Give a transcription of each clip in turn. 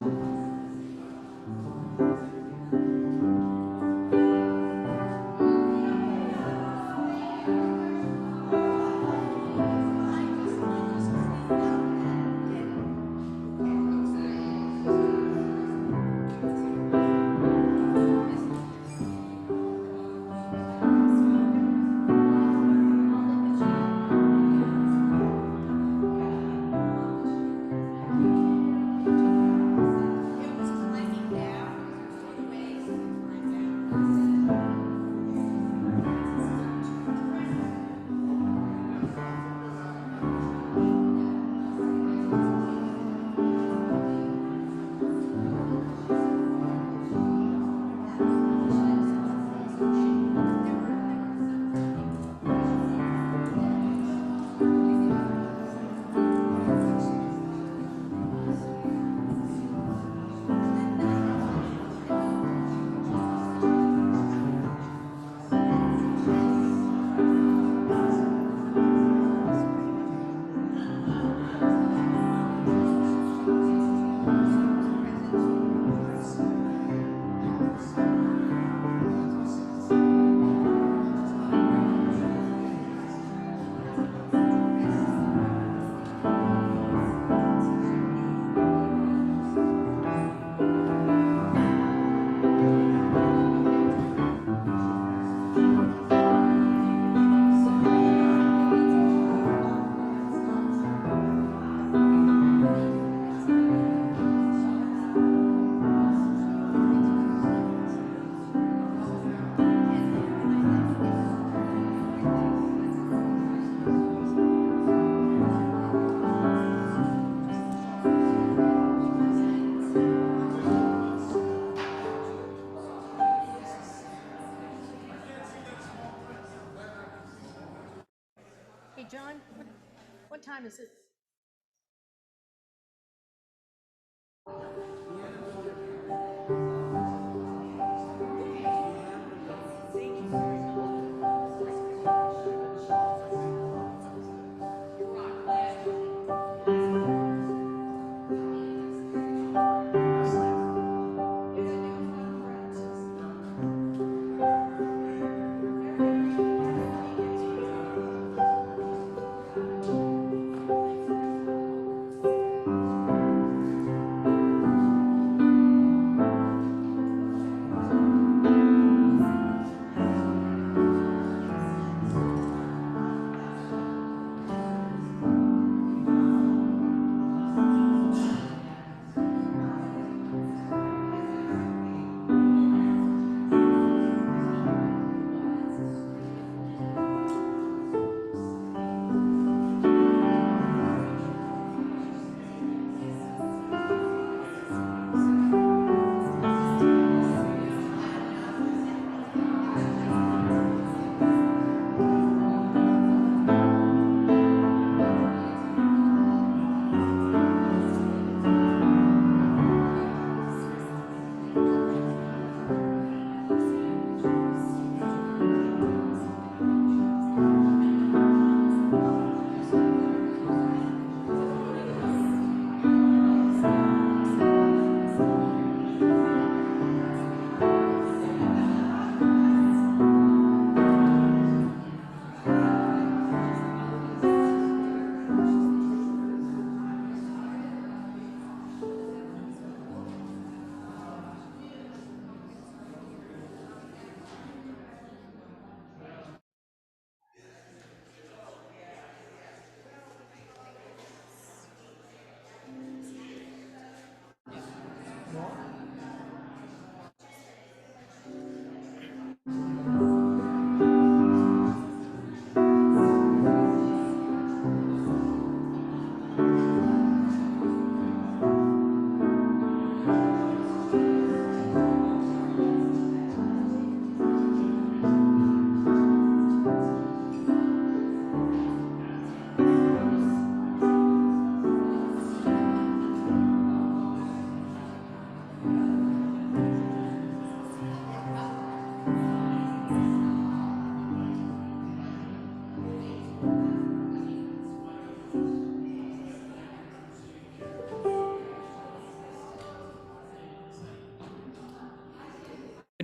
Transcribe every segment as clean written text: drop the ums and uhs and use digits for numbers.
Hey, John, what time is it?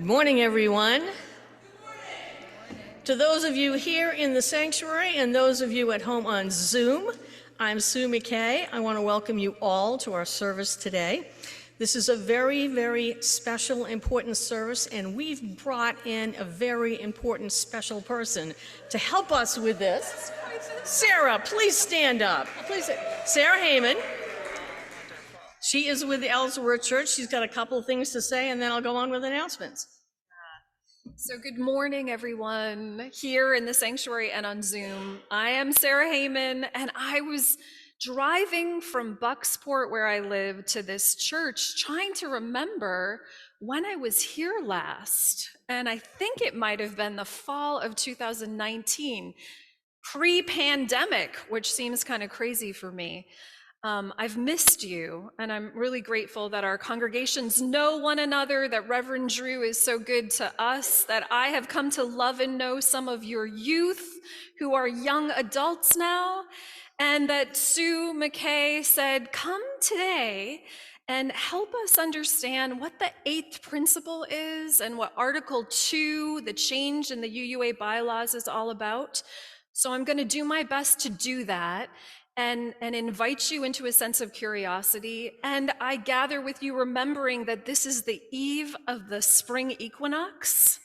morning, everyone. To those of you here in the sanctuary and those of you at home on Zoom, I'm Sue McKay. I want to welcome you all to our service today. This is a very, very special, important service, and we've brought in a very important, special person to help us with this. Sarah, please stand up. Please, Sarah Hayman. She is with the Ellsworth Church. She's got a couple of things to say, and then I'll go on with announcements. So good morning, everyone, here in the sanctuary and on Zoom. I am Sarah Hayman, and I was driving from Bucksport, where I live, to this church, trying to remember when I was here last. And I think it might have been the fall of 2019, pre-pandemic, which seems kind of crazy for me. I've missed you, and I'm really grateful that our congregations know one another, that Reverend Drew is so good to us, that I have come to love and know some of your youth who are young adults now, and that Sue McKay said, come today and help us understand what the 8th principle is and what Article 2, the change in the UUA bylaws, is all about. So I'm going to do my best to do that and invite you into a sense of curiosity. And I gather with you remembering that this is the eve of the spring equinox,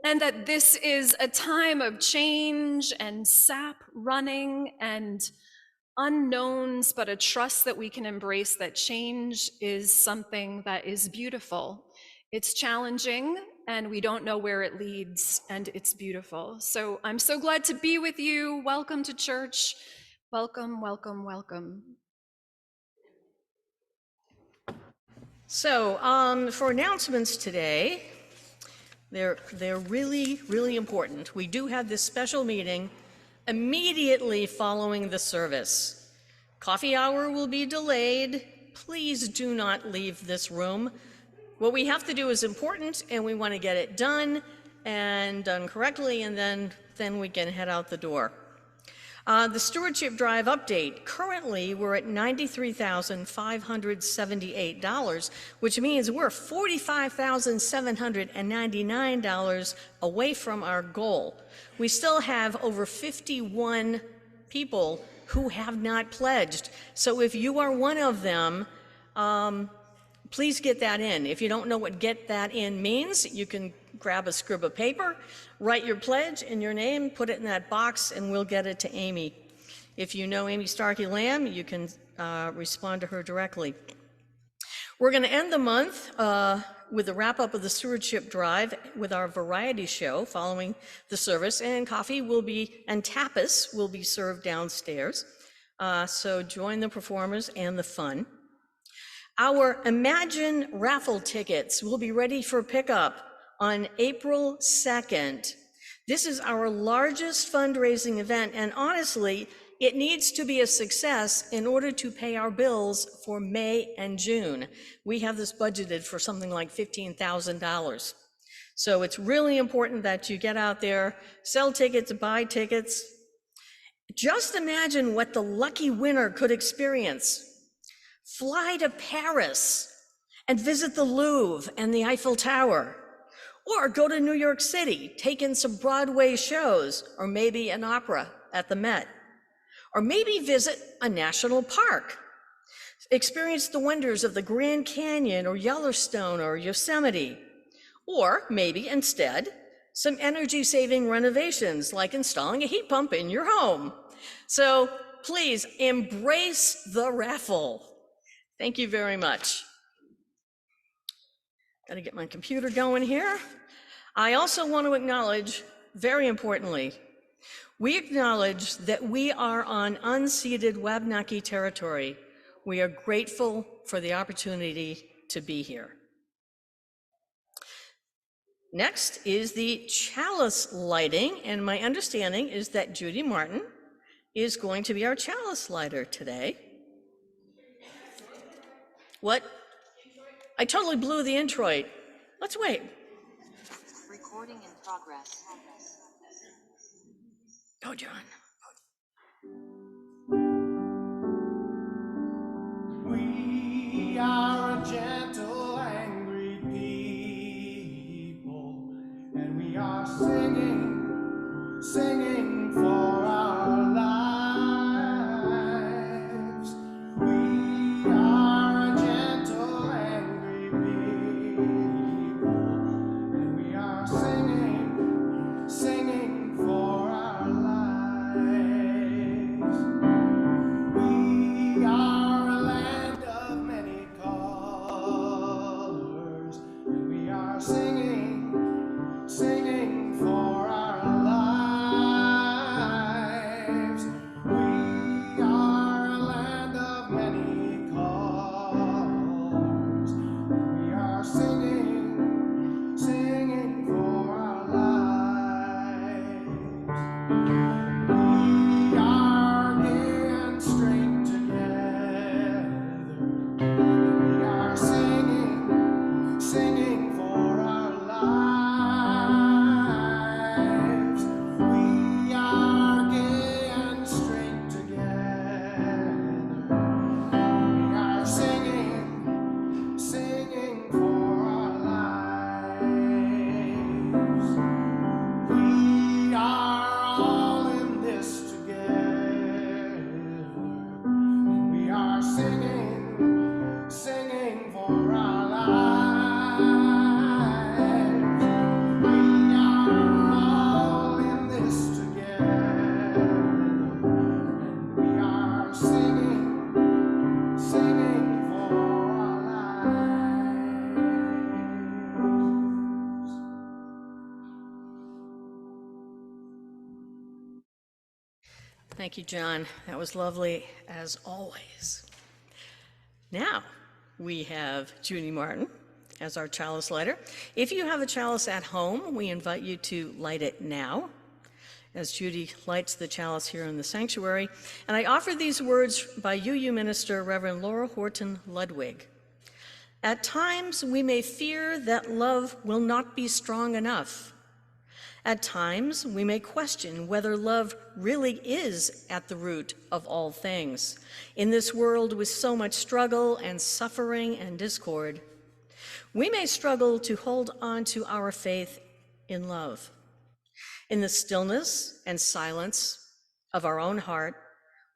and that this is a time of change and sap running and unknowns, but a trust that we can embrace that change is something that is beautiful. It's challenging, and we don't know where it leads, and it's beautiful. So I'm so glad to be with you. Welcome to church. Welcome, welcome, welcome. So for announcements today, they're really, really important. We do have this special meeting immediately following the service. Coffee hour will be delayed. Please do not leave this room. What we have to do is important, and we want to get it done and done correctly, and then we can head out the door. The Stewardship Drive update. Currently, we're at $93,578, which means we're $45,799 away from our goal. We still have over 51 people who have not pledged. So if you are one of them, please get that in. If you don't know what get that in means, you can grab a scrib of paper, write your pledge and your name, put it in that box, and we'll get it to Amy. If you know Amy Starkey Lamb, you can respond to her directly. We're going to end the month with a wrap-up of the Stewardship Drive with our variety show following the service, and coffee and tapas will be served downstairs. So join the performers and the fun. Our Imagine raffle tickets will be ready for pickup on April 2nd. This is our largest fundraising event, and honestly, it needs to be a success in order to pay our bills for May and June. We have this budgeted for something like $15,000. So it's really important that you get out there, sell tickets, buy tickets. Just imagine what the lucky winner could experience. Fly to Paris and visit the Louvre and the Eiffel Tower. Or go to New York City, take in some Broadway shows, or maybe an opera at the Met. Or maybe visit a national park. Experience the wonders of the Grand Canyon or Yellowstone or Yosemite. Or maybe instead, some energy-saving renovations like installing a heat pump in your home. So please embrace the raffle. Thank you very much. Got to get my computer going here. I also want to acknowledge, very importantly, we acknowledge that we are on unceded Wabanaki territory. We are grateful for the opportunity to be here. Next is the chalice lighting, and my understanding is that Judy Martin is going to be our chalice lighter today. What? I totally blew the introit. Let's wait. Recording in progress. Go, John. We are a gentle, angry people. singing for our lives. We are a gentle, angry people, and we are singing for our lives. We are a land of many colors, and we are singing for our lives. We are a land of many colors, and we are singing for our lives. We are gay and straight together, and we are singing for our lives. We are gay and straight together, and we are singing for our lives. We are all in this together, and we are singing for our lives. We are all in this together, and we are singing for our lives. Thank you, John. That was lovely as always. Now we have Judy Martin as our chalice lighter. If you have a chalice at home, we invite you to light it now, as Judy lights the chalice here in the sanctuary. And I offer these words by UU minister Reverend Laura Horton Ludwig. At times, we may fear that love will not be strong enough. At times, we may question whether love really is at the root of all things. In this world with so much struggle and suffering and discord, we may struggle to hold on to our faith in love. In the stillness and silence of our own heart,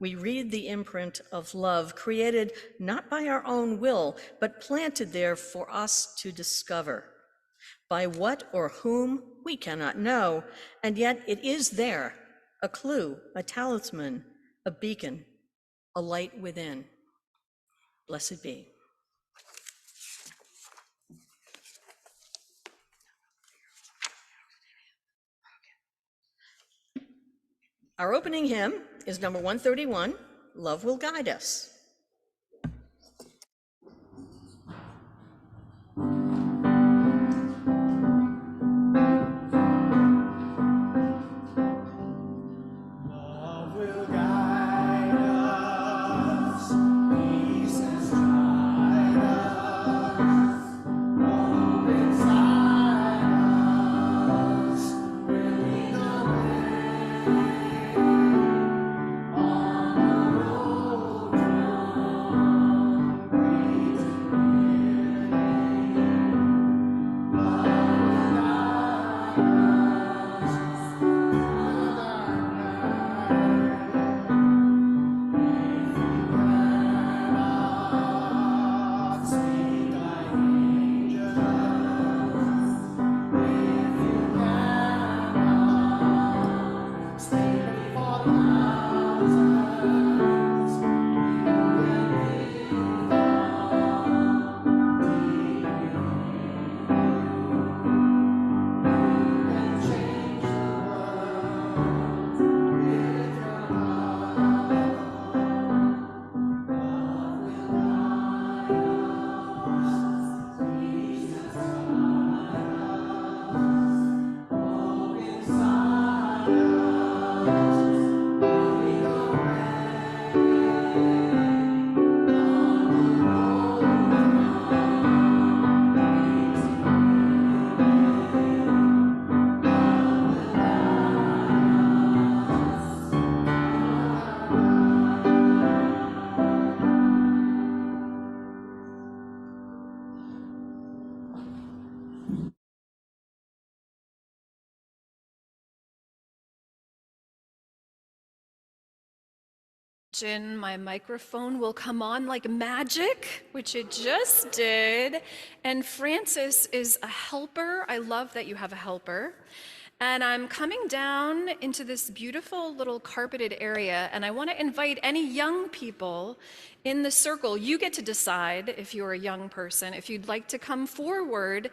we read the imprint of love created not by our own will, but planted there for us to discover. By what or whom we cannot know, and yet it is there, a clue, a talisman, a beacon, a light within. Blessed be. Our opening hymn is number 131, Love Will Guide Us. Love will guide us, peace has tried us, hope inside us, will lead the way on the road to Imagine my microphone will come on like magic, which it just did. And Francis is a helper. I love that you have a helper. And I'm coming down into this beautiful little carpeted area, and I want to invite any young people in the circle. You get to decide, if you're a young person, if you'd like to come forward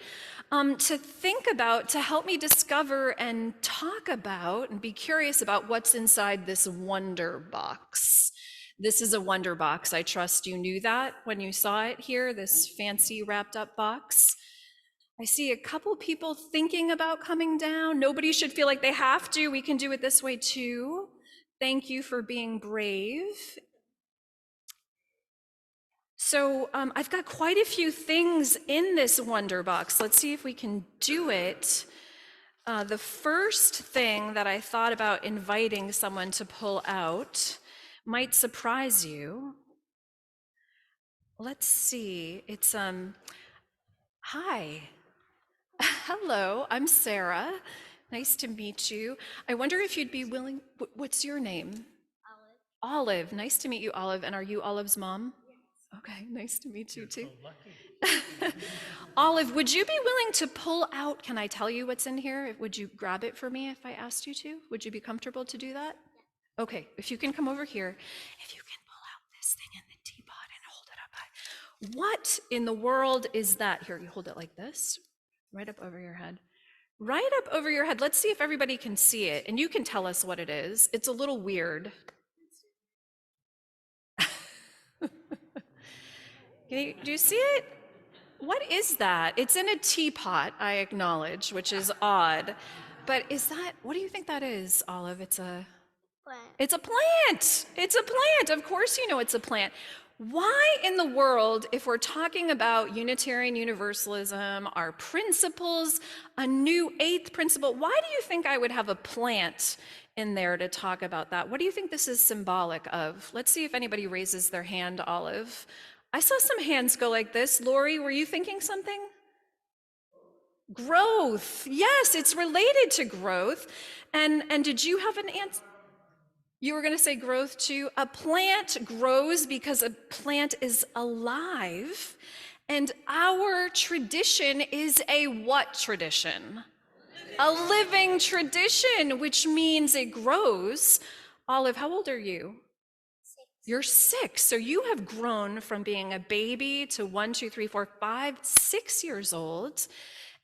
to think about, to help me discover and talk about and be curious about what's inside this wonder box. This is a wonder box. I trust you knew that when you saw it here, this fancy wrapped up box. I see a couple people thinking about coming down. Nobody should feel like they have to. We can do it this way too. Thank you for being brave. So I've got quite a few things in this wonder box. Let's see if we can do it. The first thing that I thought about inviting someone to pull out might surprise you. Let's see. It's hi. Hello, I'm Sarah. Nice to meet you. I wonder if you'd be willing, what's your name? Olive. Olive, nice to meet you, Olive. And are you Olive's mom? Yes. Okay, nice to meet you too. So lucky. Olive, would you be willing to pull out, can I tell you what's in here? Would you grab it for me if I asked you to? Would you be comfortable to do that? Yeah. Okay, if you can come over here, if you can pull out this thing in the teapot and hold it up high. What in the world is that? Here, you hold it like this. Right up over your head. Right up over your head. Let's see if everybody can see it. And you can tell us what it is. It's a little weird. Do you see it? What is that? It's in a teapot, I acknowledge, which is odd. But is that, what do you think that is, Olive? It's a plant. It's a plant. It's a plant. Of course you know it's a plant. Why in the world, if we're talking about Unitarian Universalism, our principles, a new 8th principle, why do you think I would have a plant in there to talk about that? What do you think this is symbolic of? Let's see if anybody raises their hand, Olive. I saw some hands go like this. Lori, were you thinking something? Growth. Yes, it's related to growth. And did you have an answer? You were going to say growth too. A plant grows because a plant is alive. And our tradition is a what tradition? A living tradition, which means it grows. Olive, how old are you? 6. You're 6. So you have grown from being a baby to 1, 2, 3, 4, 5, 6 years old.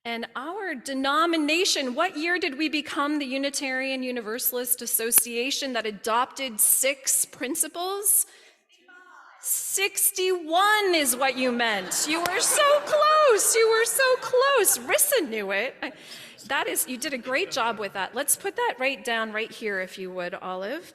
And our denomination, what year did we become the Unitarian Universalist Association that adopted 6 principles? 61 is what you meant. You were so close. You were so close. Rissa knew it. You did a great job with that. Let's put that right down right here, if you would, Olive.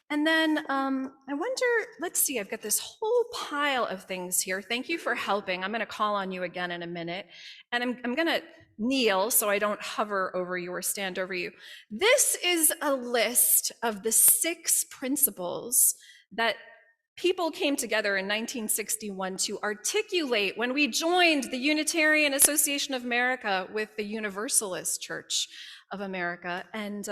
And then I wonder, let's see, I've got this whole pile of things here. Thank you for helping. I'm going to call on you again in a minute. And I'm going to kneel so I don't hover over you or stand over you. This is a list of the 6 principles that people came together in 1961 to articulate when we joined the Unitarian Association of America with the Universalist Church of America. And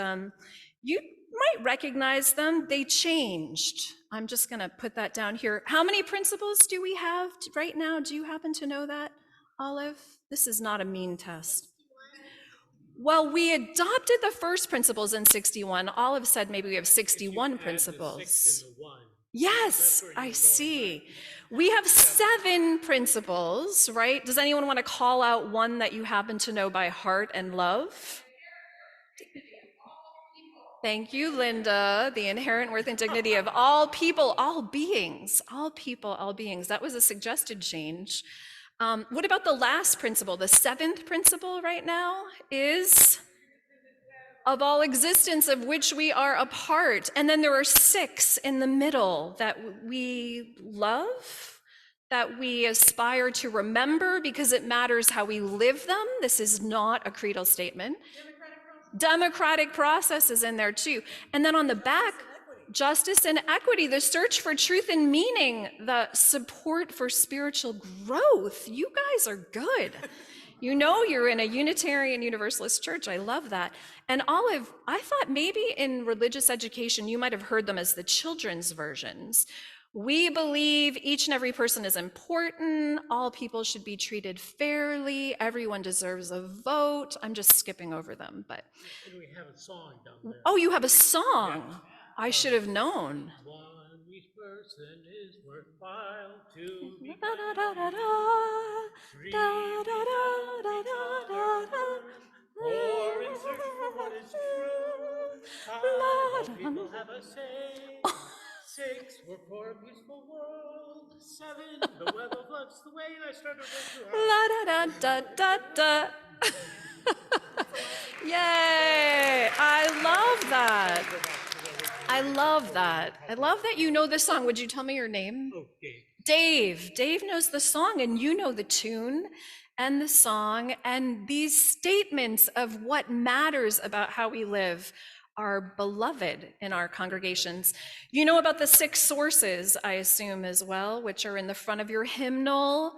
you might recognize them. They changed. I'm just going to put that down here. How many principles do we have right now? Do you happen to know that, Olive? This is not a mean test. Well, we adopted the first principles in 61. Olive said maybe we have 61 principles. Yes, I see. We have 7 principles, right? Does anyone want to call out one that you happen to know by heart and love? Thank you, Linda. The inherent worth and dignity of all people, all beings, all people, all beings. That was a suggested change. What about the last principle? The 7th principle right now is of all existence of which we are a part. And then there are 6 in the middle that we love, that we aspire to remember because it matters how we live them. This is not a creedal statement. Democratic process is in there too. And then on the back, justice and equity, the search for truth and meaning, the support for spiritual growth. You guys are good. You know you're in a Unitarian Universalist church. I love that. And Olive, I thought maybe in religious education you might have heard them as the children's versions. We believe each and every person is important. All people should be treated fairly. Everyone deserves a vote. I'm just skipping over them, but. And we have a song down there. Oh, you have a song. I should have known. One each person is worthwhile to be Da, da, da, da, da. free Da, da, da, da, da, da. or in search for what is true. La, All da, people have a say. 6, we're for a peaceful world. 7, the web of love's the way. And I started to La, da, da, da, da. Yay! I love that. I love that. I love that you know the song. Would you tell me your name? Okay. Dave. Dave knows the song, and you know the tune and the song, and these statements of what matters about how we live are beloved in our congregations. You know about the 6 sources, I assume, as well, which are in the front of your hymnal,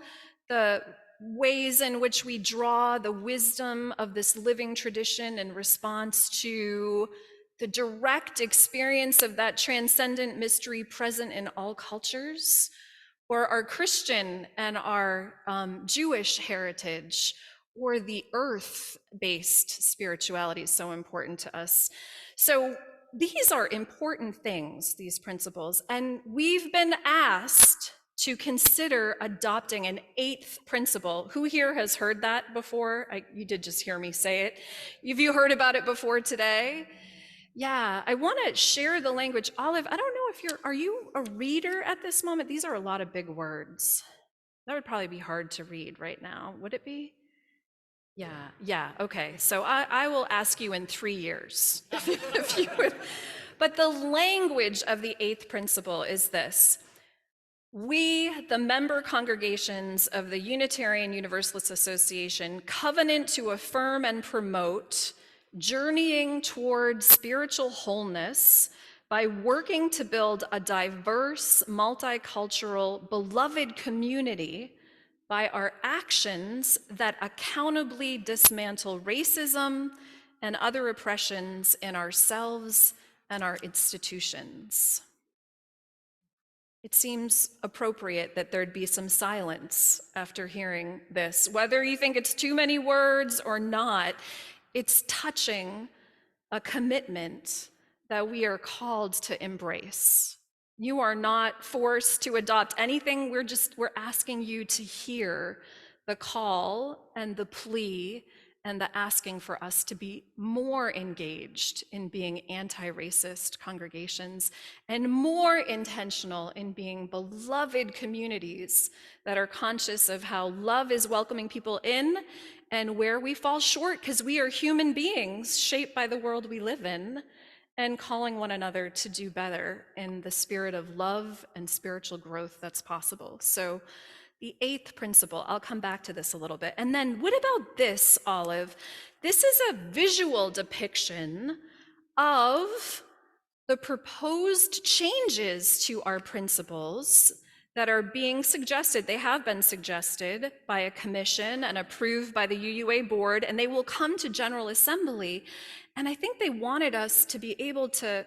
the ways in which we draw the wisdom of this living tradition in response to the direct experience of that transcendent mystery present in all cultures, or our Christian and our Jewish heritage, or the earth-based spirituality is so important to us. So these are important things, these principles, and we've been asked to consider adopting an 8th principle. Who here has heard that before? You did just hear me say it. Have you heard about it before today? Yeah, I want to share the language. Olive, I don't know if are you a reader at this moment? These are a lot of big words. That would probably be hard to read right now. Would it be? Yeah, okay. So I will ask you in 3 years, if you would. But the language of the 8th principle is this. We, the member congregations of the Unitarian Universalist Association, covenant to affirm and promote journeying toward spiritual wholeness by working to build a diverse, multicultural, beloved community by our actions that accountably dismantle racism and other oppressions in ourselves and our institutions. It seems appropriate that there'd be some silence after hearing this. Whether you think it's too many words or not, it's touching a commitment that we are called to embrace. You are not forced to adopt anything. We're asking you to hear the call and the plea and the asking for us to be more engaged in being anti-racist congregations and more intentional in being beloved communities that are conscious of how love is welcoming people in and where we fall short, because we are human beings shaped by the world we live in, and calling one another to do better in the spirit of love and spiritual growth that's possible. So the 8th principle, I'll come back to this a little bit. And then what about this, Olive? This is a visual depiction of the proposed changes to our principles that are being suggested. They have been suggested by a commission and approved by the UUA board, and they will come to General Assembly. And I think they wanted us to be able to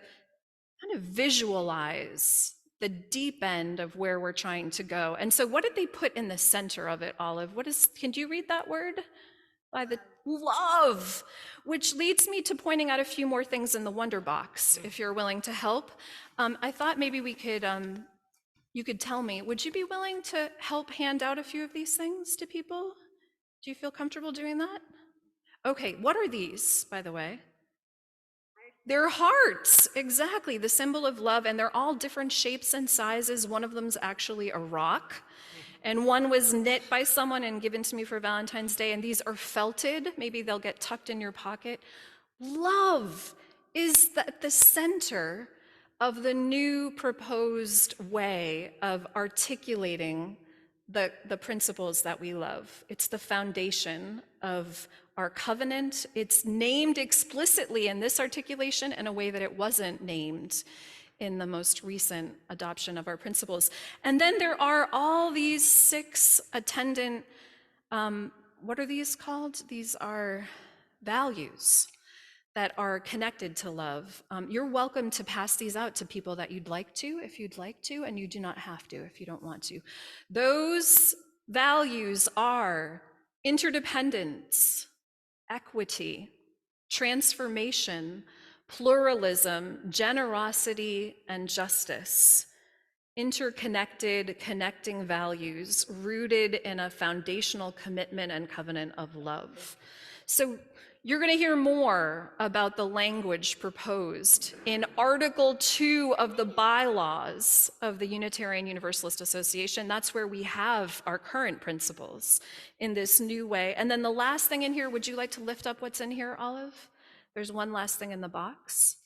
kind of visualize the deep end of where we're trying to go. And so what did they put in the center of it, Olive? Can you read that word? By the love, which leads me to pointing out a few more things in the Wonder Box, if you're willing to help. I thought maybe we could, you could tell me, would you be willing to help hand out a few of these things to people? Do you feel comfortable doing that? Okay, what are these, by the way? They're hearts, exactly, the symbol of love, and they're all different shapes and sizes. One of them's actually a rock, and one was knit by someone and given to me for Valentine's Day, and these are felted. Maybe they'll get tucked in your pocket. Love is at the center of the new proposed way of articulating the principles that we love. It's the foundation of our covenant. It's named explicitly in this articulation in a way that it wasn't named in the most recent adoption of our principles. And then there are all these 6 attendant what are these called? These are values that are connected to love. You're welcome to pass these out to people that you'd like to, if you'd like to, and you do not have to if you don't want to. Those values are interdependence, equity, transformation, pluralism, generosity, and justice. Interconnected, connecting values rooted in a foundational commitment and covenant of love. So you're going to hear more about the language proposed in Article 2 of the bylaws of the Unitarian Universalist Association. That's where we have our current principles in this new way. And then the last thing in here, would you like to lift up what's in here, Olive? There's one last thing in the box.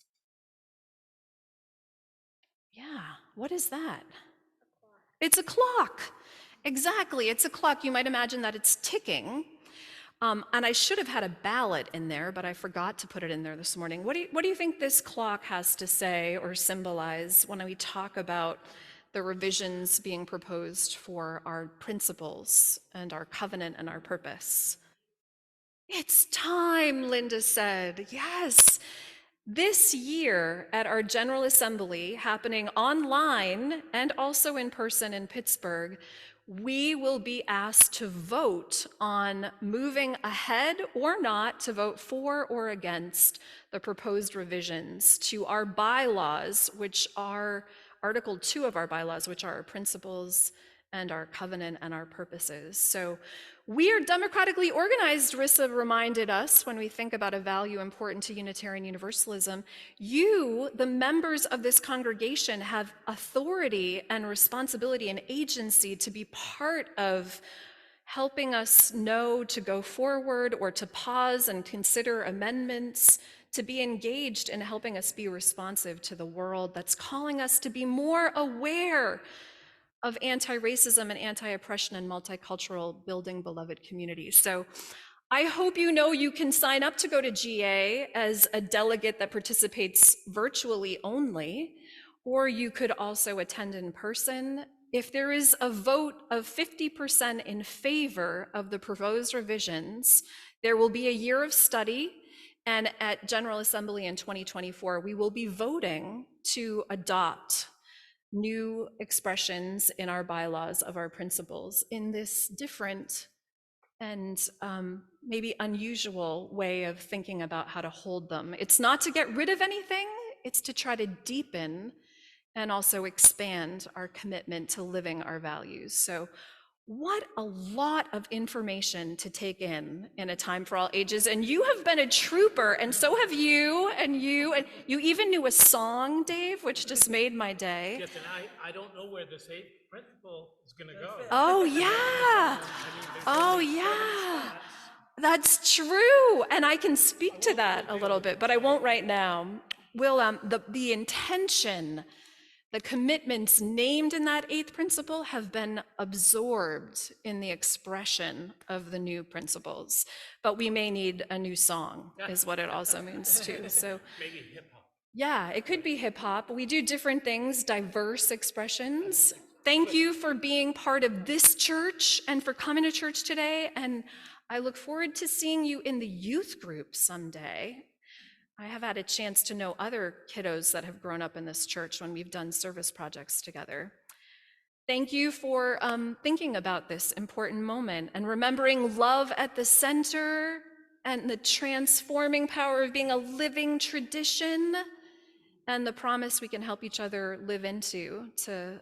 Yeah, what is that? It's a clock. Exactly, it's a clock. You might imagine that it's ticking. And I should have had a ballot in there, but I forgot to put it in there this morning. What do you think this clock has to say or symbolize when we talk about the revisions being proposed for our principles and our covenant and our purpose? It's time, Linda said. Yes. This year at our General Assembly, happening online and also in person in Pittsburgh, we will be asked to vote on moving ahead or not, to vote for or against the proposed revisions to our bylaws, which are Article 2 of our bylaws, which are our principles and our covenant and our purposes. So we are democratically organized, Rissa reminded us, when we think about a value important to Unitarian Universalism. You, the members of this congregation, have authority and responsibility and agency to be part of helping us know to go forward or to pause and consider amendments, to be engaged in helping us be responsive to the world that's calling us to be more aware of anti-racism and anti-oppression and multicultural building beloved communities. So I hope you know you can sign up to go to GA as a delegate that participates virtually only, or you could also attend in person. If there is a vote of 50% in favor of the proposed revisions, there will be a year of study, and at General Assembly in 2024, we will be voting to adopt new expressions in our bylaws of our principles in this different and maybe unusual way of thinking about how to hold them. It's not to get rid of anything, it's to try to deepen and also expand our commitment to living our values. So what a lot of information to take in a time for all ages. And you have been a trooper, and so have you, and you even knew a song, Dave, which just made my day. Yes, and I don't know where this eighth principle is going to go. Oh, yeah. Oh, yeah. That's true. And I can speak to that a little bit, but I won't right now. Will, the intention, the commitments named in that eighth principle have been absorbed in the expression of the new principles. But we may need a new song, is what it also means too. So Maybe hip hop. yeah, it could be hip hop. We do different things, diverse expressions. Thank you for being part of this church and for coming to church today. And I look forward to seeing you in the youth group someday. I have had a chance to know other kiddos that have grown up in this church when we've done service projects together. Thank you for thinking about this important moment and remembering love at the center and the transforming power of being a living tradition and the promise we can help each other live into to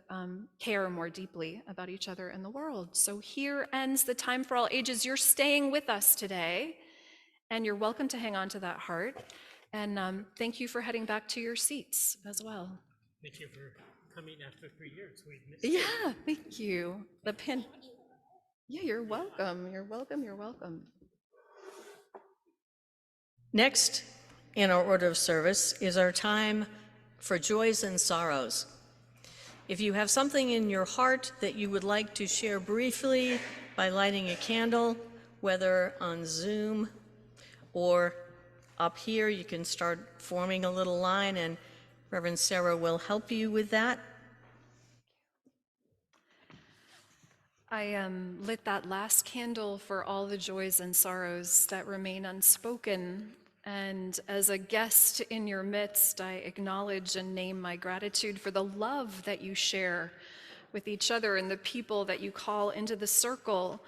care more deeply about each other and the world. So here ends the Time for All Ages. You're staying with us today, and you're welcome to hang on to that heart. And thank you for heading back to your seats as well. Thank you for coming after 3 years. We missed you. Yeah, thank you. The pin. Yeah, you're welcome. You're welcome. You're welcome. Next in our order of service is our time for joys and sorrows. If you have something in your heart that you would like to share briefly by lighting a candle, whether on Zoom or up here, you can start forming a little line, and Reverend Sarah will help you with that. I lit that last candle for all the joys and sorrows that remain unspoken. And as a guest in your midst, I acknowledge and name my gratitude for the love that you share with each other and the people that you call into the circle.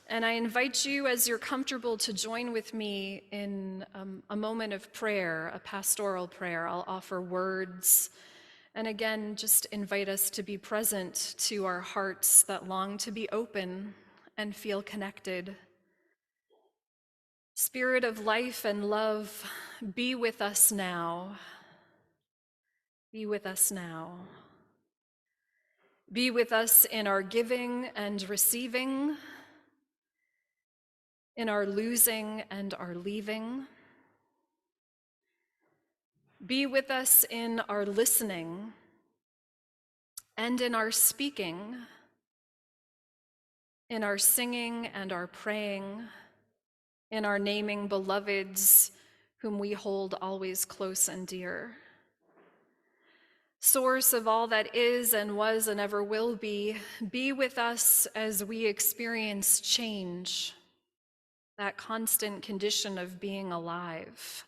And I invite you, as you're comfortable, to join with me in a moment of prayer, a pastoral prayer. I'll offer words. And again, just invite us to be present to our hearts that long to be open and feel connected. Spirit of life and love, be with us now. Be with us now. Be with us in our giving and receiving, in our losing and our leaving. Be with us in our listening and in our speaking, in our singing and our praying, in our naming beloveds whom we hold always close and dear. Source of all that is and was and ever will be with us as we experience change, that constant condition of being alive.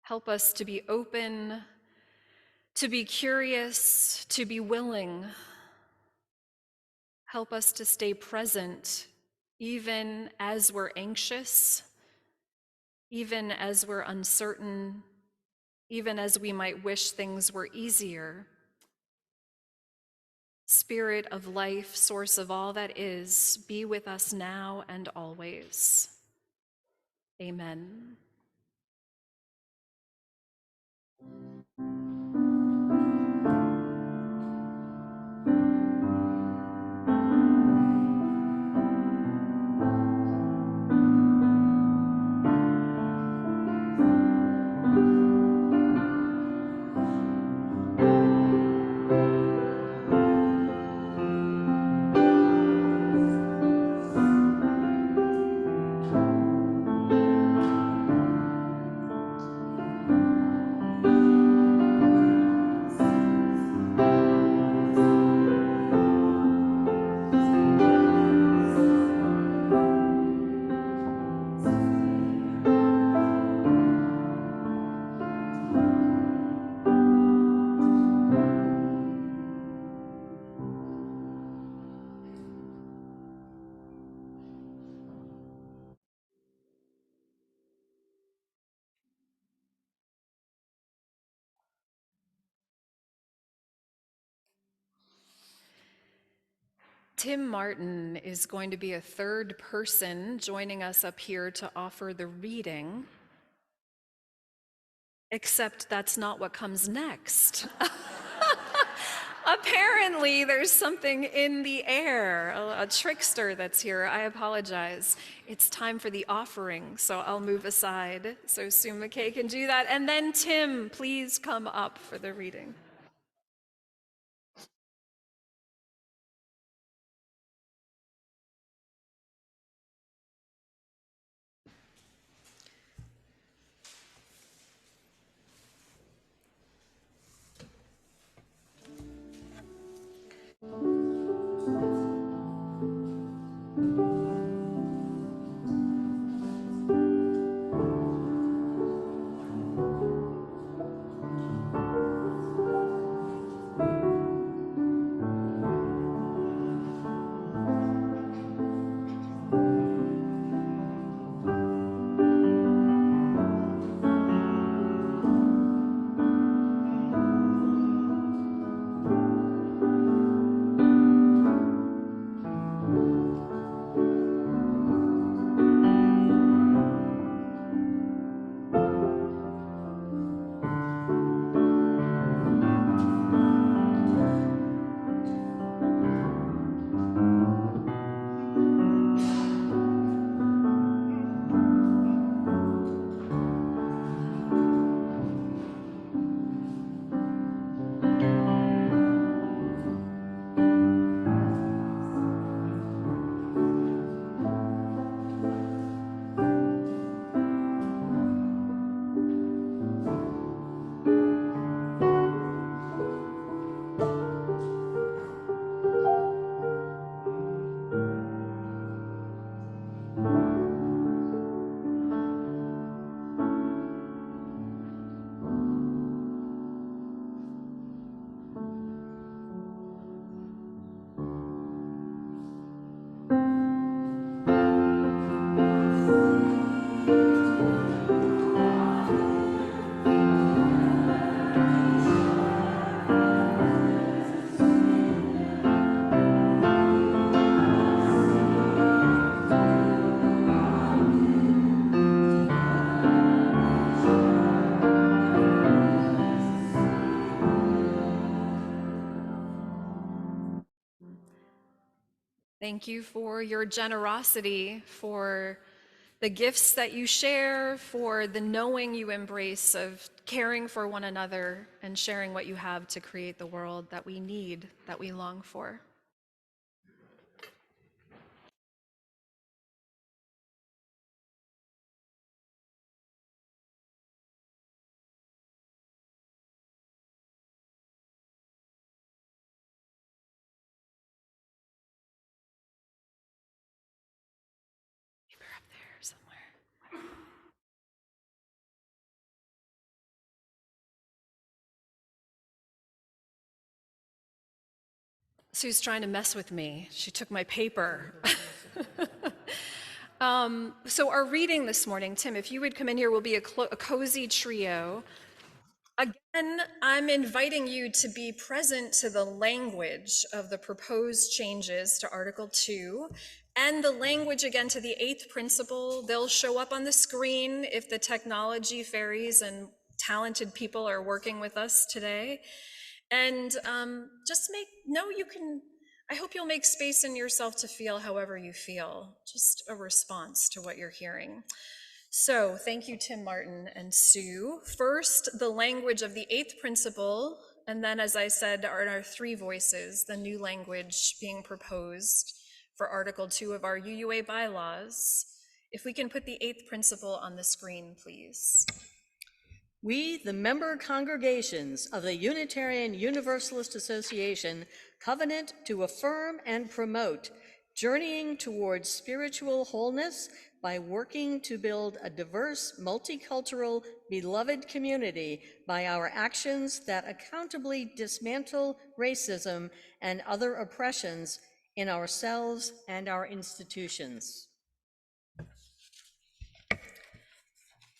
Help us to be open, to be curious, to be willing. Help us to stay present, even as we're anxious, even as we're uncertain, even as we might wish things were easier. Spirit of life, source of all that is, be with us now and always. Amen. Tim Martin is going to be a third person joining us up here to offer the reading, except that's not what comes next. Apparently, there's something in the air, a trickster that's here. I apologize. It's time for the offering, so I'll move aside so Sue McKay can do that. And then Tim, please come up for the reading. Thank you for your generosity, for the gifts that you share, for the knowing you embrace of caring for one another and sharing what you have to create the world that we need, that we long for. Keep her up there somewhere. Sue's trying to mess with me. She took my paper. So our reading this morning, Tim, if you would come in here, will be a cozy trio. Again, I'm inviting you to be present to the language of the proposed changes to Article 2 and the language again to the 8th principle. They'll show up on the screen if the technology fairies and talented people are working with us today. And just I hope you'll make space in yourself to feel however you feel, just a response to what you're hearing. So thank you, Tim Martin and Sue. First, the language of the 8th principle, and then, as I said, are our 3 voices, the new language being proposed for Article 2 of our UUA bylaws. If we can put the 8th principle on the screen, please. We, the member congregations of the Unitarian Universalist Association, covenant to affirm and promote journeying towards spiritual wholeness by working to build a diverse, multicultural, beloved community by our actions that accountably dismantle racism and other oppressions in ourselves and our institutions.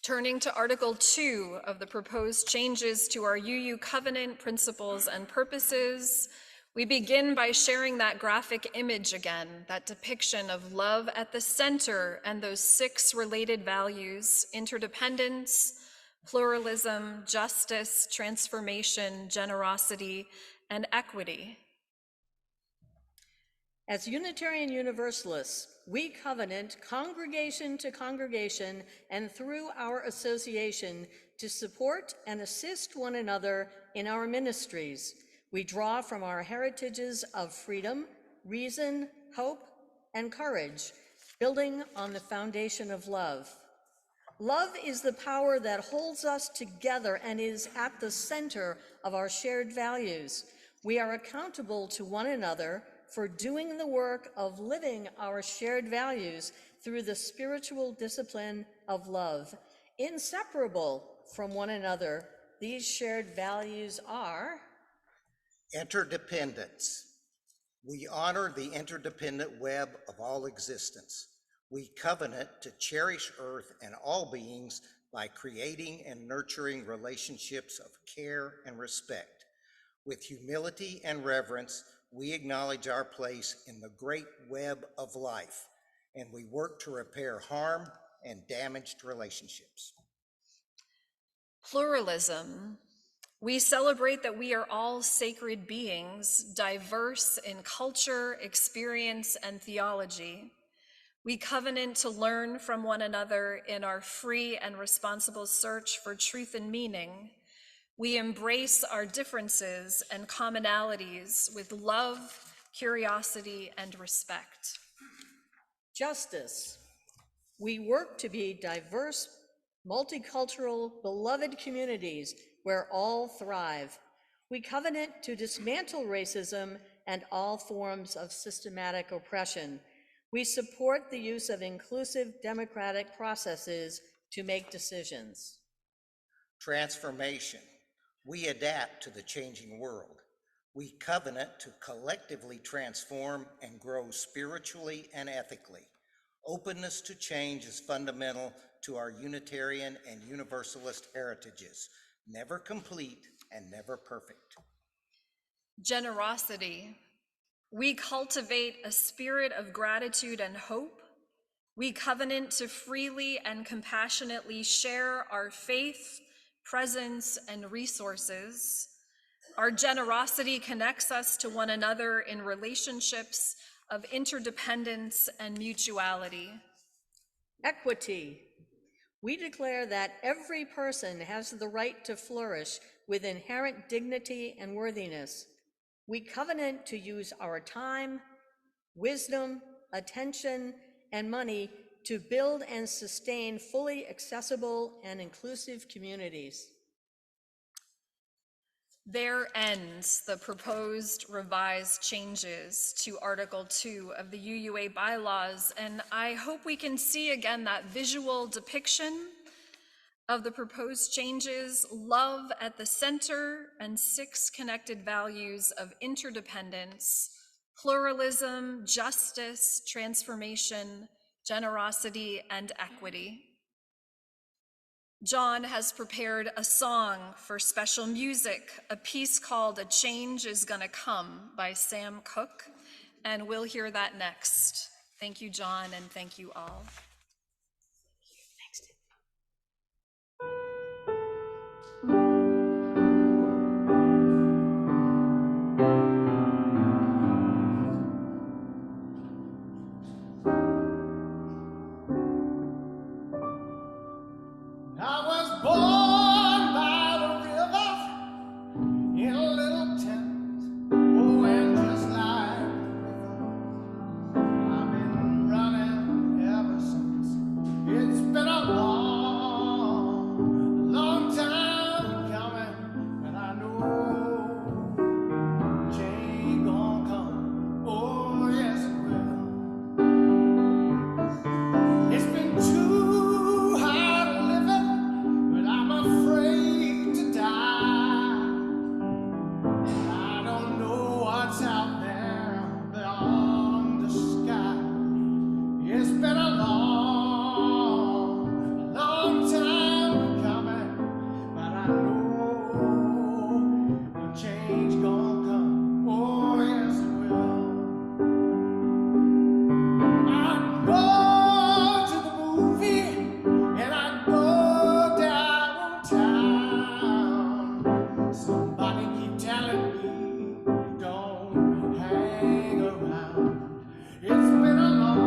Turning to Article 2 of the proposed changes to our UU covenant principles and purposes, we begin by sharing that graphic image again, that depiction of love at the center and those 6 related values: interdependence, pluralism, justice, transformation, generosity, and equity. As Unitarian Universalists, we covenant congregation to congregation and through our association to support and assist one another in our ministries. We draw from our heritages of freedom, reason, hope, and courage, building on the foundation of love. Love is the power that holds us together and is at the center of our shared values. We are accountable to one another for doing the work of living our shared values through the spiritual discipline of love. Inseparable from one another, these shared values are interdependence. We honor the interdependent web of all existence. We covenant to cherish Earth and all beings by creating and nurturing relationships of care and respect. With humility and reverence, we acknowledge our place in the great web of life, and we work to repair harm and damaged relationships. Pluralism. We celebrate that we are all sacred beings, diverse in culture, experience, and theology. We covenant to learn from one another in our free and responsible search for truth and meaning. We embrace our differences and commonalities with love, curiosity, and respect. justice. We work to be diverse, multicultural, beloved communities where all thrive. We covenant to dismantle racism and all forms of systematic oppression. We support the use of inclusive democratic processes to make decisions. Transformation. We adapt to the changing world. We covenant to collectively transform and grow spiritually and ethically. Openness to change is fundamental to our Unitarian and Universalist heritages, never complete and never perfect. Generosity. We cultivate a spirit of gratitude and hope. We covenant to freely and compassionately share our faith, presence, and resources. Our generosity connects us to one another in relationships of interdependence and mutuality. Equity. We declare that every person has the right to flourish with inherent dignity and worthiness. We covenant to use our time, wisdom, attention, and money to build and sustain fully accessible and inclusive communities. There ends the proposed revised changes to Article 2 of the UUA bylaws, and I hope we can see again that visual depiction of the proposed changes: love at the center and 6 connected values of interdependence, pluralism, justice, transformation, generosity, and equity. John has prepared a song for special music, a piece called "A Change Is Gonna Come" by Sam Cooke, and we'll hear that next. Thank you, John, and thank you all. I was born by the river in a little tent. Oh, and just like the river, I've been running ever since. It's been a long time coming, and I know change gonna come. Oh, yes, it will. It's been too hard living, but I'm afraid to die. I don't know what's out there beyond the sky. It's been a long time coming, but I know a change gonna come. Oh, yes, it will. I go to the movie and I go downtown. Somebody keep telling me don't hang around. It's been a long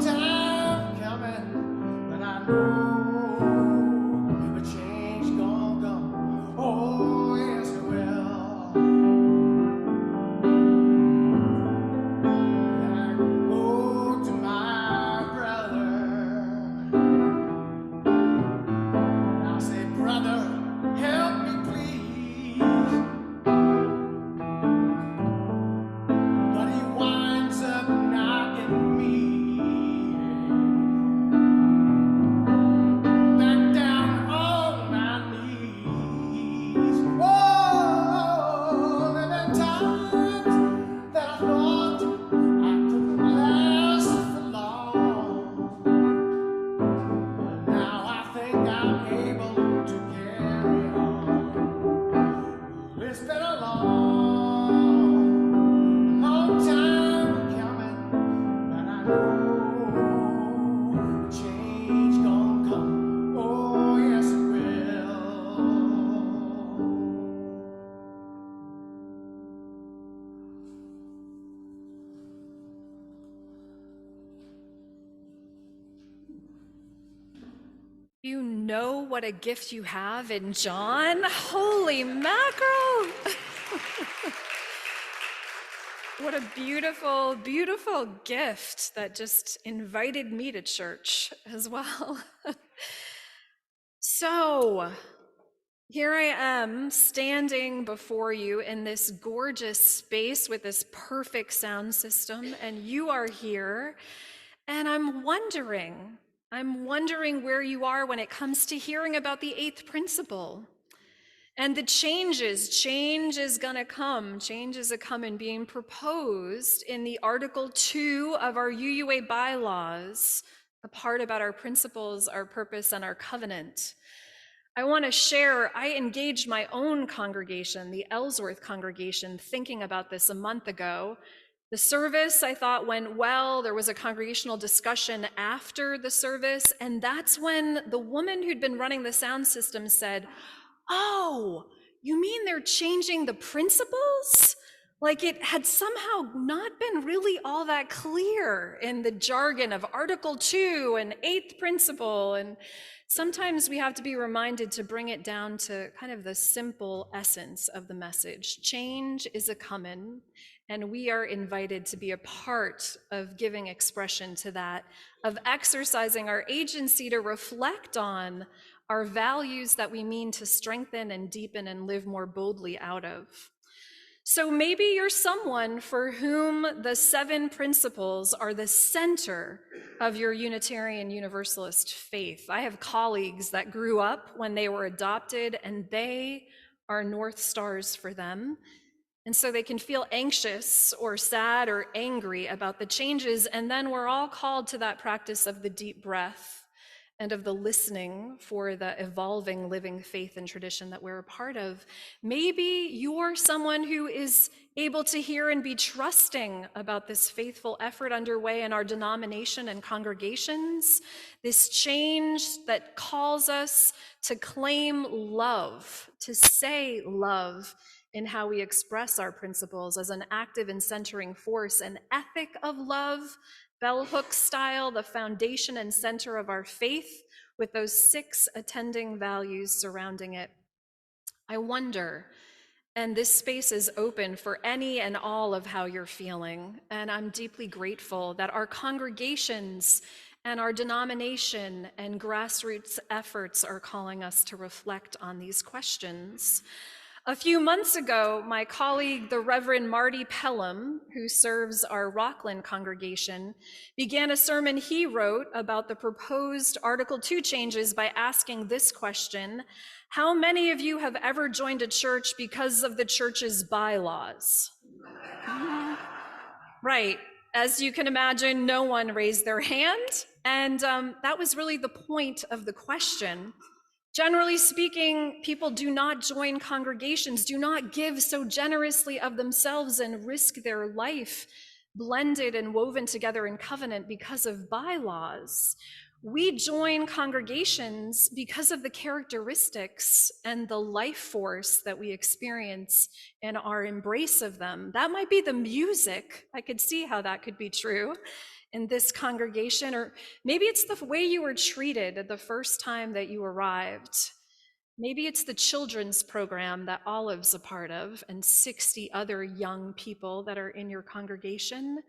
time coming, but I know a change gonna come. Oh, yes, it will. I go to my brother, and I say, brother, help me please. But he winds up knocking me back down on my knees. Oh, there been times that I thought I couldn't last for long, but now I think I'm able to carry on. It's been a long time coming, but I know change gonna come. Oh, yes, it will. You know what a gift you have in John? Holy mackerel! What a beautiful, beautiful gift that just invited me to church as well. So, here I am standing before you in this gorgeous space with this perfect sound system, and you are here, and I'm wondering where you are when it comes to hearing about the 8th principle. And the change is gonna come, change is a coming, being proposed in the Article 2 of our UUA bylaws, the part about our principles, our purpose, and our covenant. I wanna share, I engaged my own congregation, the Ellsworth congregation, thinking about this a month ago. The service, I thought, went well. There was a congregational discussion after the service, and that's when the woman who'd been running the sound system said, "Oh, you mean they're changing the principles? like it had somehow not been really all that clear in the jargon of Article 2 and eighth principle. And sometimes we have to be reminded to bring it down to kind of the simple essence of the message. Change is a comin', and we are invited to be a part of giving expression to that, of exercising our agency to reflect on our values that we mean to strengthen and deepen and live more boldly out of. So maybe you're someone for whom the 7 principles are the center of your Unitarian Universalist faith. I have colleagues that grew up when they were adopted, and they are North Stars for them. And so they can feel anxious or sad or angry about the changes, and then we're all called to that practice of the deep breath and of the listening for the evolving living faith and tradition that we're a part of. Maybe you're someone who is able to hear and be trusting about this faithful effort underway in our denomination and congregations, this change that calls us to claim love, to say love in how we express our principles as an active and centering force, an ethic of love, bell hook style, the foundation and center of our faith, with those 6 attending values surrounding it. I wonder, and this space is open for any and all of how you're feeling, and I'm deeply grateful that our congregations and our denomination and grassroots efforts are calling us to reflect on these questions. A few months ago, my colleague, the Reverend Marty Pelham, who serves our Rockland congregation, began a sermon he wrote about the proposed Article 2 changes by asking this question: how many of you have ever joined a church because of the church's bylaws? Right. As you can imagine, no one raised their hand, and that was really the point of the question. Generally speaking, people do not join congregations, do not give so generously of themselves and risk their life blended and woven together in covenant because of bylaws. We join congregations because of the characteristics and the life force that we experience in our embrace of them. That might be the music. I could see how that could be true in this congregation, or maybe it's the way you were treated the first time that you arrived. Maybe it's the children's program that Olive's a part of and 60 other young people that are in your congregation.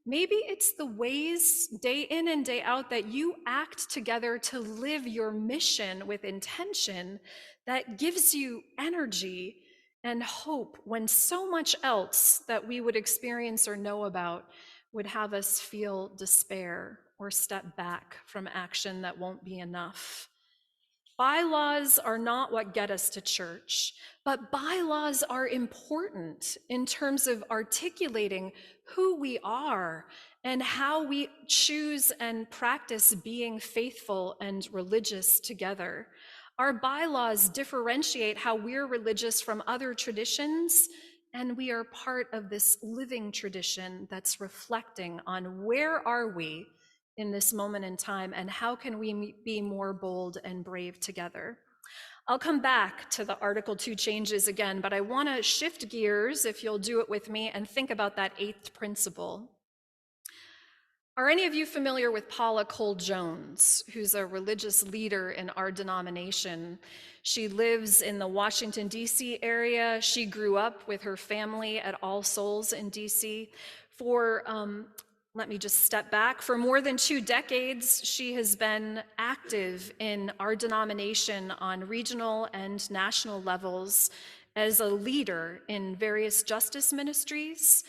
Maybe it's the ways day in and day out that you act together to live your mission with intention that gives you energy and hope when so much else that we would experience or know about would have us feel despair or step back from action that won't be enough. Bylaws are not what get us to church, but bylaws are important in terms of articulating who we are and how we choose and practice being faithful and religious together. Our bylaws differentiate how we're religious from other traditions, and we are part of this living tradition that's reflecting on where are we in this moment in time and how can we be more bold and brave together. I'll come back to the Article 2 changes again, but I want to shift gears, if you'll do it with me, and think about that 8th principle. Are any of you familiar with Paula Cole-Jones, who's a religious leader in our denomination? She lives in the Washington, D.C. area. She grew up with her family at All Souls in D.C. Let me just step back. For more than 2 decades, she has been active in our denomination on regional and national levels as a leader in various justice ministries.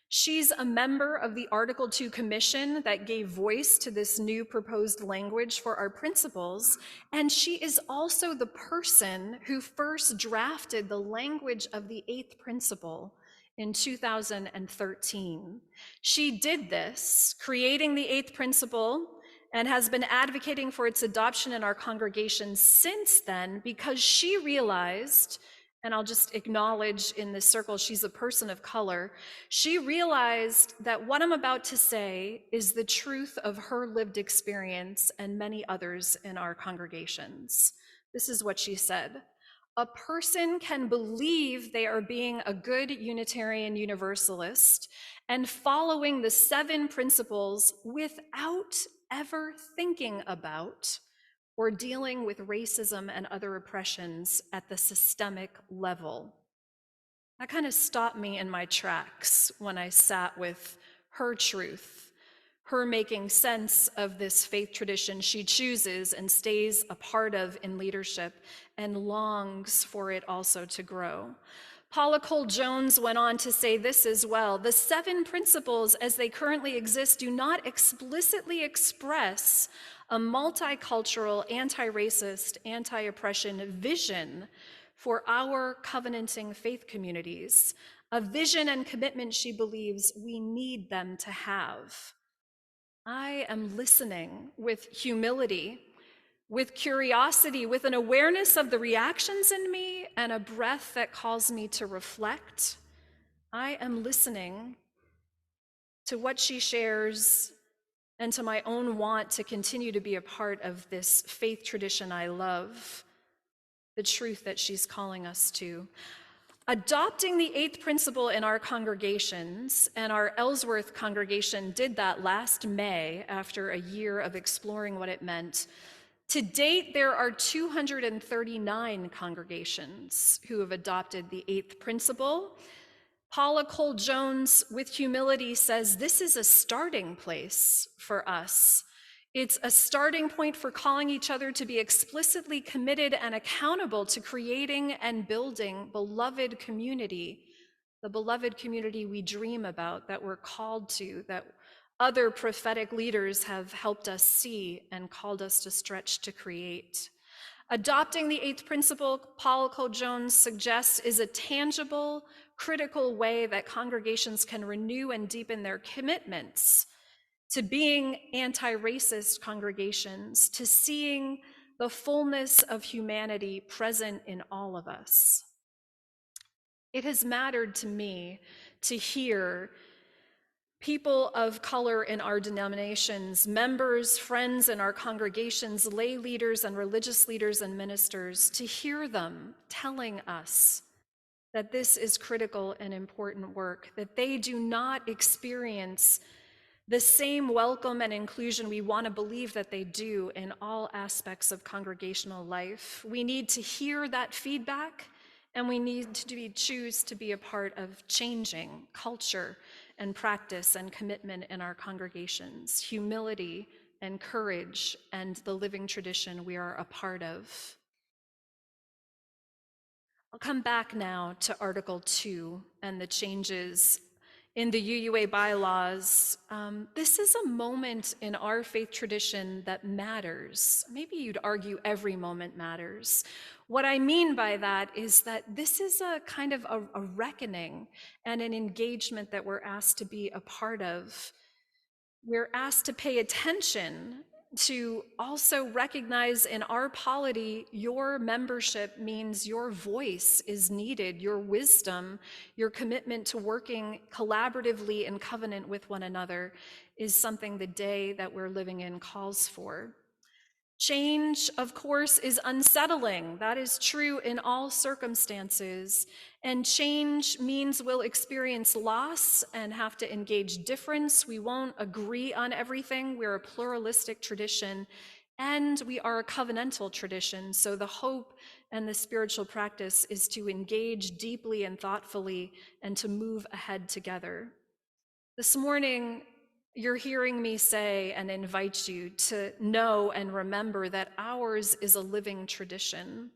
She's a member of the Article 2 Commission that gave voice to this new proposed language for our principles, and she is also the person who first drafted the language of the 8th principle in 2013. She did this, creating the 8th principle, and has been advocating for its adoption in our congregations since then because she realized, and I'll just acknowledge in this circle, she's a person of color. She realized that what I'm about to say is the truth of her lived experience and many others in our congregations. This is what she said: A person can believe they are being a good Unitarian Universalist and following the 7 principles without ever thinking about or dealing with racism and other oppressions at the systemic level. That kind of stopped me in my tracks when I sat with her truth, her making sense of this faith tradition she chooses and stays a part of in leadership and longs for it also to grow. Paula Cole-Jones went on to say this as well: the 7 principles as they currently exist do not explicitly express a multicultural, anti-racist, anti-oppression vision for our covenanting faith communities, a vision and commitment she believes we need them to have. I am listening with humility, with curiosity, with an awareness of the reactions in me and a breath that calls me to reflect. I am listening to what she shares and to my own want to continue to be a part of this faith tradition I love, the truth that she's calling us to. Adopting the 8th principle in our congregations, and our Ellsworth congregation did that last May after a year of exploring what it meant. To date, there are 239 congregations who have adopted the 8th principle. Paula Cole-Jones, with humility, says this is a starting place for us. It's a starting point for calling each other to be explicitly committed and accountable to creating and building beloved community, the beloved community we dream about, that we're called to, that other prophetic leaders have helped us see and called us to stretch to create. Adopting the 8th principle, Paula Cole-Jones suggests, is a tangible, critical way that congregations can renew and deepen their commitments to being anti-racist congregations, to seeing the fullness of humanity present in all of us. It has mattered to me to hear people of color in our denominations, members, friends in our congregations, lay leaders and religious leaders and ministers, to hear them telling us that this is critical and important work, that they do not experience the same welcome and inclusion we want to believe that they do in all aspects of congregational life. We need to hear that feedback, and we need to choose to be a part of changing culture and practice and commitment in our congregations, humility and courage and the living tradition we are a part of. I'll come back now to Article 2 and the changes in the UUA bylaws. This is a moment in our faith tradition that matters. Maybe you'd argue every moment matters. What I mean by that is that this is a kind of a reckoning and an engagement that we're asked to be a part of. We're asked to pay attention, to also recognize in our polity, your membership means your voice is needed, your wisdom, your commitment to working collaboratively in covenant with one another is something the day that we're living in calls for. Change, of course, is unsettling. That is true in all circumstances. And change means we'll experience loss and have to engage difference. We won't agree on everything. We're a pluralistic tradition, and we are a covenantal tradition. So the hope and the spiritual practice is to engage deeply and thoughtfully and to move ahead together. This morning, you're hearing me say and invite you to know and remember that ours is a living tradition.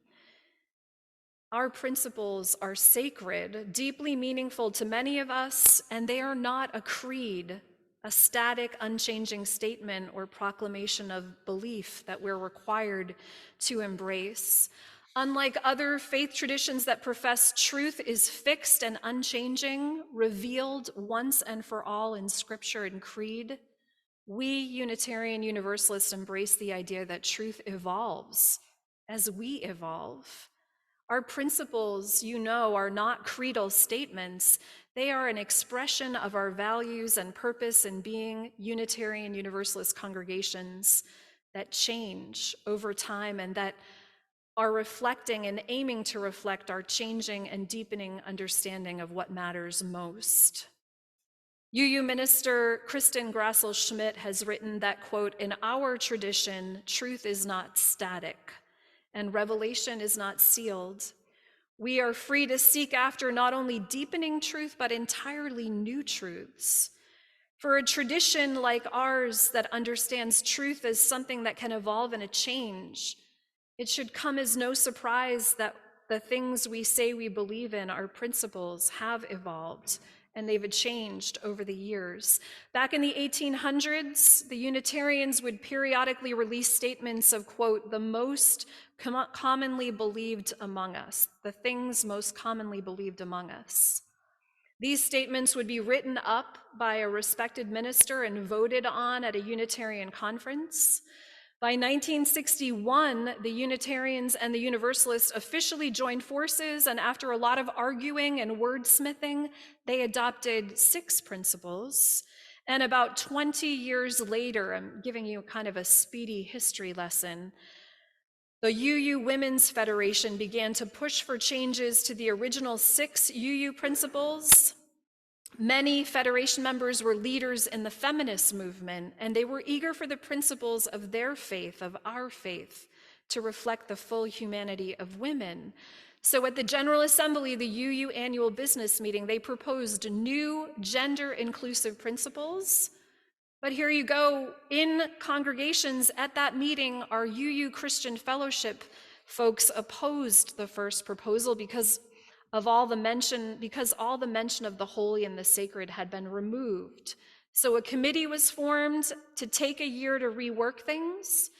Our principles are sacred, deeply meaningful to many of us, and they are not a creed, a static, unchanging statement or proclamation of belief that we're required to embrace. Unlike other faith traditions that profess truth is fixed and unchanging, revealed once and for all in Scripture and Creed, we Unitarian Universalists embrace the idea that truth evolves as we evolve. Our principles, you know, are not creedal statements. They are an expression of our values and purpose in being Unitarian Universalist congregations that change over time and that are reflecting and aiming to reflect our changing and deepening understanding of what matters most. UU minister Kristen Grassel-Schmidt has written that, quote, "In our tradition, truth is not static, and revelation is not sealed. We are free to seek after not only deepening truth, but entirely new truths. For a tradition like ours that understands truth as something that can evolve and change, it should come as no surprise that the things we say we believe in, our principles, have evolved and they've changed over the years. Back in the 1800s, the Unitarians would periodically release statements of, quote, the most commonly believed among us, the things most commonly believed among us. These statements would be written up by a respected minister and voted on at a Unitarian conference. By 1961, the Unitarians and the Universalists officially joined forces, and after a lot of arguing and wordsmithing, they adopted 6 principles. And about 20 years later, I'm giving you kind of a speedy history lesson, the UU Women's Federation began to push for changes to the original 6 UU principles. Many Federation members were leaders in the feminist movement, and they were eager for the principles of their faith, of our faith, to reflect the full humanity of women. So at the General Assembly, the UU annual business meeting, they proposed new gender-inclusive principles. But here you go, in congregations at that meeting, our UU Christian Fellowship folks opposed the first proposal because all the mention of the holy and the sacred had been removed. So a committee was formed to take a year to rework things.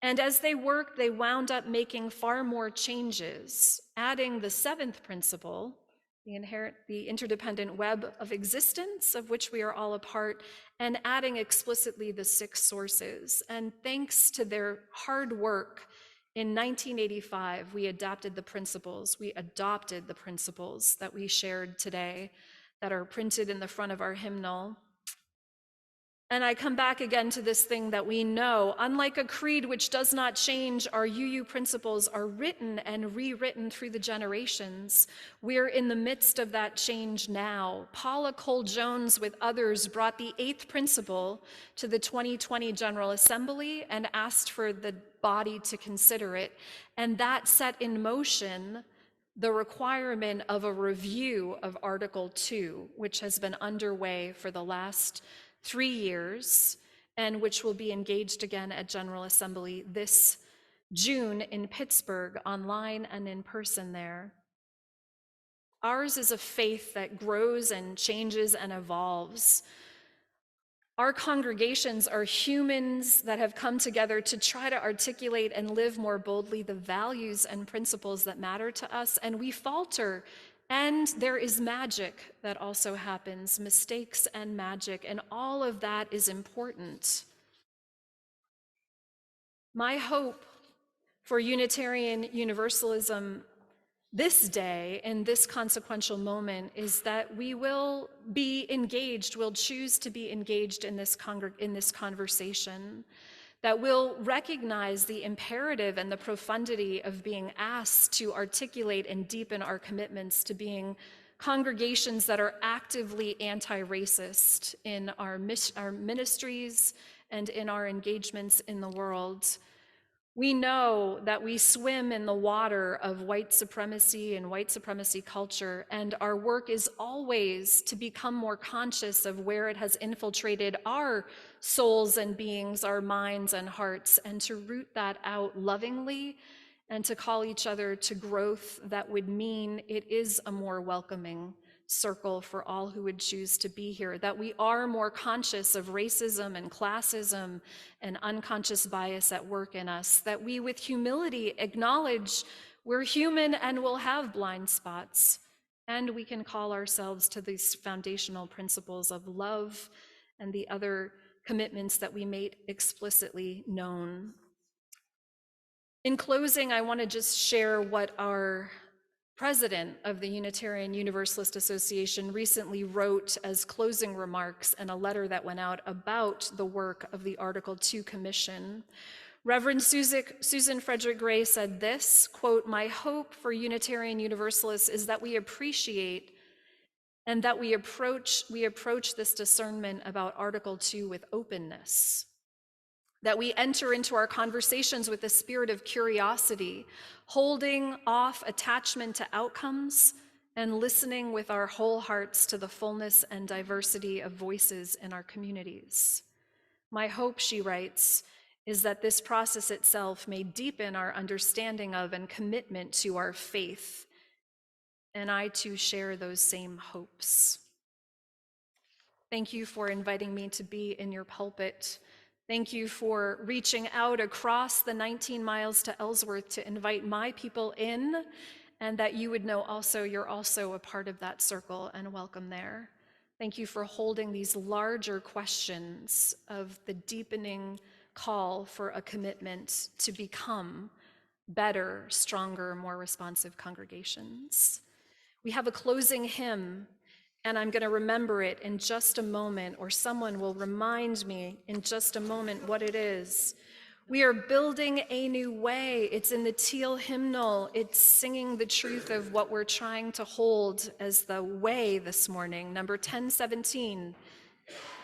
And as they worked, they wound up making far more changes, adding the 7th principle, the interdependent web of existence, of which we are all a part, and adding explicitly the 6 sources. And thanks to their hard work, in 1985, we adopted the principles that we shared today, that are printed in the front of our hymnal. And I come back again to this thing that we know. Unlike a creed which does not change, our UU principles are written and rewritten through the generations. We're in the midst of that change now. Paula Cole-Jones with others brought the 8th principle to the 2020 General Assembly and asked for the body to consider it. And that set in motion the requirement of a review of Article 2, which has been underway for the last 3 years, and which will be engaged again at General Assembly this June in Pittsburgh, online and in person there. Ours is a faith that grows and changes and evolves. Our congregations are humans that have come together to try to articulate and live more boldly the values and principles that matter to us, and we falter. And there is magic that also happens, mistakes and magic, and all of that is important. My hope for Unitarian Universalism this day, in this consequential moment, is that we will be engaged, we'll choose to be engaged in this conversation, that we'll recognize the imperative and the profundity of being asked to articulate and deepen our commitments to being congregations that are actively anti-racist in our ministries and in our engagements in the world. We know that we swim in the water of white supremacy and white supremacy culture, and our work is always to become more conscious of where it has infiltrated our souls and beings, our minds and hearts, and to root that out lovingly and to call each other to growth that would mean it is a more welcoming circle for all who would choose to be here, that we are more conscious of racism and classism and unconscious bias at work in us, that we with humility acknowledge we're human and will have blind spots, and we can call ourselves to these foundational principles of love and the other commitments that we made explicitly known. In closing, I want to just share what our president of the Unitarian Universalist Association recently wrote as closing remarks in a letter that went out about the work of the Article 2 Commission. Reverend Susan Frederick Gray said this, quote, "My hope for Unitarian Universalists is that we appreciate and that we approach this discernment about Article 2 with openness, that we enter into our conversations with a spirit of curiosity, holding off attachment to outcomes and listening with our whole hearts to the fullness and diversity of voices in our communities. My hope," she writes, "is that this process itself may deepen our understanding of and commitment to our faith." And I too share those same hopes. Thank you for inviting me to be in your pulpit. Thank you for reaching out across the 19 miles to Ellsworth to invite my people in, and that you would know also you're also a part of that circle and welcome there. Thank you for holding these larger questions of the deepening call for a commitment to become better, stronger, more responsive congregations. We have a closing hymn, and I'm going to remember it in just a moment, or someone will remind me in just a moment what it is. We are building a new way. It's in the teal hymnal. It's singing the truth of what we're trying to hold as the way this morning, number 1017.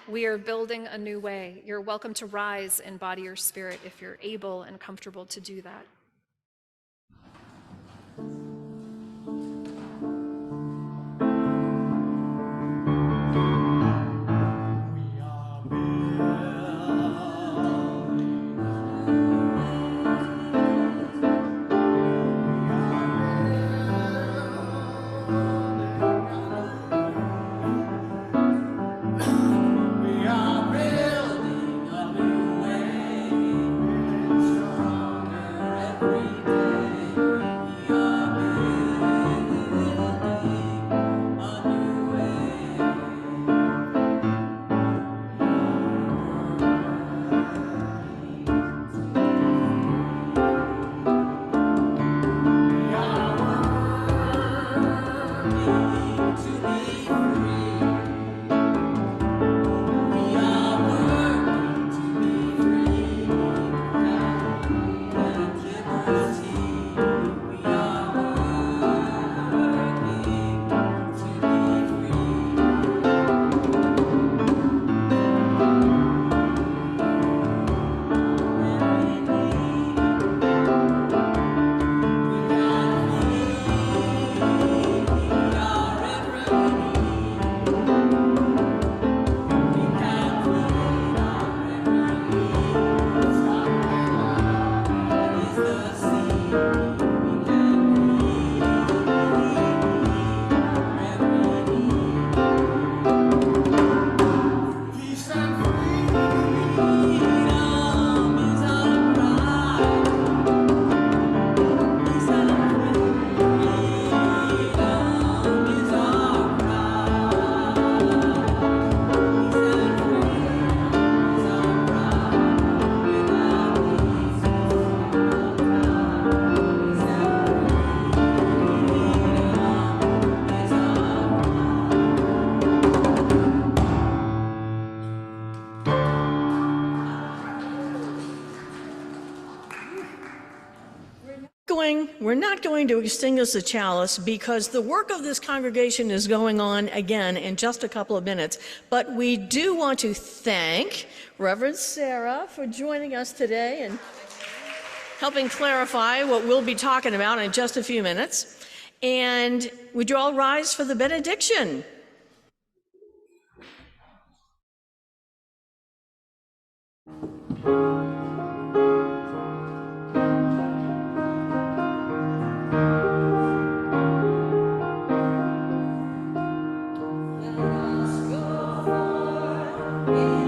We are building a new way. You're welcome to rise in body or spirit if you're able and comfortable to do that. We're not going to extinguish the chalice because the work of this congregation is going on again in just a couple of minutes. But we do want to thank Reverend Sarah for joining us today and helping clarify what we'll be talking about in just a few minutes. And would you all rise for the benediction? Let us go forth.